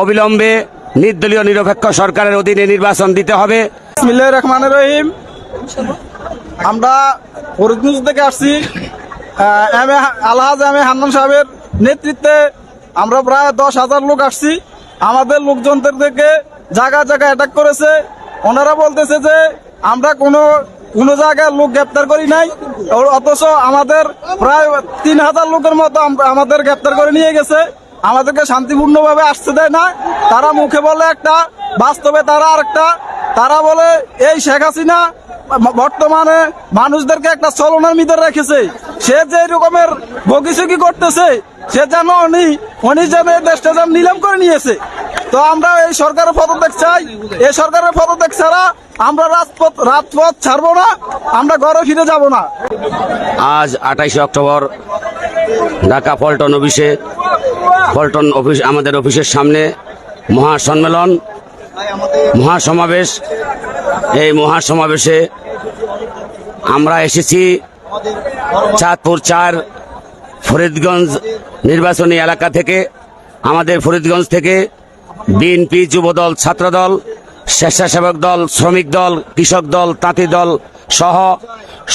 অবিলম্বে নির্দলীয় নিরপেক্ষ সরকারের অধীনে নির্বাচন দিতে হবে। বিসমিল্লাহির রহমানির রহিম। আমরা ফরিদগঞ্জ থেকে আসছি। আলহাজ এম এ হান্নান সাহেবের নেতৃত্বে আমরা প্রায় 10,000 লোক আসছি। আমাদের লোকজনদের থেকে জায়গায় জায়গায় অ্যাটাক করেছে। ওনারা বলতেছে যে আমরা কোনো জায়গায় লোক গ্রেপ্তার করি নাই, অথচ আমাদের প্রায় 3,000 লোকের মতো আমাদের গ্রেপ্তার করে নিয়ে গেছে। আমাদেরকে শান্তিপূর্ণভাবে আসতে দেয় না। তারা মুখে বলে একটা, বাস্তবে তারা আরেকটা। তারা বলে এই শেখ হাসিনা বর্তমানে মানুষদেরকে একটা চলনার ভিতরে রেখেছে। সে যে রকমের বগিচগি করতেছে, সে যেন উনি যেন এই দেশটা যেন নিলাম করে নিয়েছে। তো আমরা এই সরকারের পদত্যাগ চাই। এই সরকারের পদত্যাগ ছাড়া আমরা রাজপথ ছাড়বো না, আমরা ঘরে ফিরে যাব না। আজ 28 অক্টোবর ঢাকা পল্টন অফিস আমাদের অফিসের সামনে মহাসম্মেলন, মহাসমাবেশ। এই মহাসমাবেশে আমরা এসেছি চাঁদপুর 4 ফরিদগঞ্জ নির্বাচনী এলাকা থেকে। আমাদের ফরিদগঞ্জ থেকে বিএনপি, যুবদল, ছাত্রদল, স্বেচ্ছাসেবক দল, শ্রমিক দল, কৃষক দল, তাঁতি দল সহ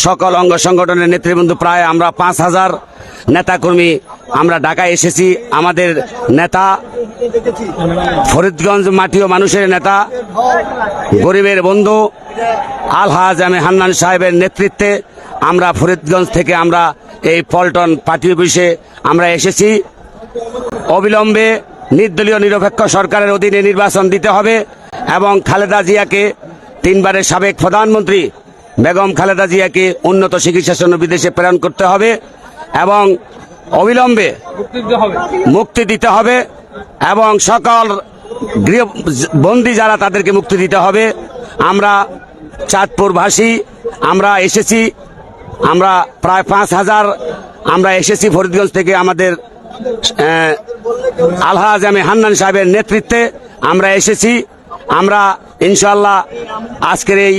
সকল অঙ্গ সংগঠনের নেতৃবৃন্দ প্রায় আমরা 5,000 নেতাকর্মী আমরা ঢাকায় এসেছি। আমাদের নেতা, ফরিদগঞ্জ মাটি ও মানুষের নেতা, গরিবের বন্ধু আলহাজ এম এ হান্নান সাহেবের নেতৃত্বে আমরা ফরিদগঞ্জ থেকে আমরা এই পল্টন পার্টি অফিসে আমরা এসেছি। অবিলম্বে নির্দলীয় নিরপেক্ষ সরকারের অধীনে নির্বাচন দিতে হবে এবং খালেদা জিয়াকে, 3 বারের সাবেক প্রধানমন্ত্রী বেগম খালেদা জিয়াকে উন্নত চিকিৎসার জন্য বিদেশে প্রেরণ করতে হবে এবং অবিলম্বে মুক্তি দিতে হবে এবং সকল গৃহবন্দী যারা তাদেরকে মুক্তি দিতে হবে। আমরা চাঁদপুরবাসী আমরা এসেছি, আমরা প্রায় 5,000 আমরা এসেছি ফরিদগঞ্জ থেকে। আমাদের আলহাজ এম এ হান্নান সাহেবের নেতৃত্বে আমরা এসেছি। আমরা ইনশাআল্লাহ আজকের এই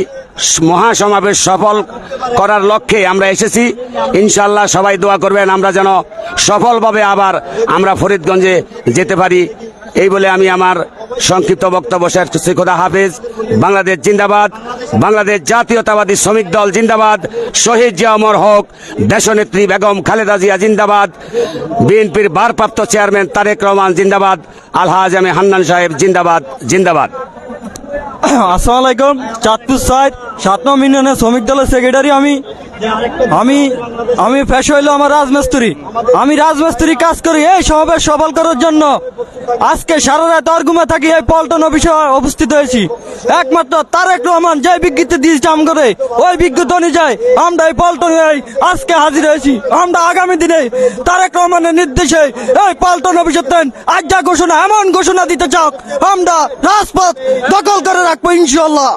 মহাসমাবেশ সফল করার লক্ষ্যে আমরা এসেছি। ইনশাআল্লাহ সবাই দোয়া করবেন আমরা যেন সফলভাবে আবার আমরা ফরিদগঞ্জে যেতে পারি। এই বলে আমি আমার সংক্ষিপ্ত বক্তব্য শেষ করছি। খোদা হাফেজ। বাংলাদেশ জিন্দাবাদ, বাংলাদেশ জাতীয়তাবাদী শ্রমিক দল জিন্দাবাদ, শহীদ জিয়া অমর হোক, দেশনেত্রী বেগম খালেদা জিয়া জিন্দাবাদ, বিএনপির ভারপ্রাপ্ত চেয়ারম্যান তারেক রহমান জিন্দাবাদ, আলহাজ এম এ হান্নান সাহেব জিন্দাবাদ জিন্দাবাদ। আসসালামু আলাইকুম। চাঁদপুর 7 নং ইউনিয়নের শ্রমিক দলের সেক্রেটারি আমি পেশা হইলো আমার রাজমিস্ত্রি। আমি রাজমিস্ত্রি কাজ করি। এই সমাবেশ সফল করার জন্য আজকে সারা রাত অর্গুমে থাকি এই পল্টন অফিসে উপস্থিত হয়েছি। একমাত্র তারেক রহমান যে বিজ্ঞপ্তি দিয়েছে করে ওই বিজ্ঞপ্তি অনুযায়ী আমরা এই পল্টনে আজকে হাজির হয়েছি। আমরা আগামী দিনে তারেক রহমানের নির্দেশে এই পল্টন অফিসের আজ যা ঘোষণা, এমন ঘোষণা দিতে চাও আমরা রাজপথ দখল করে রাখবো ইনশাল্লাহ।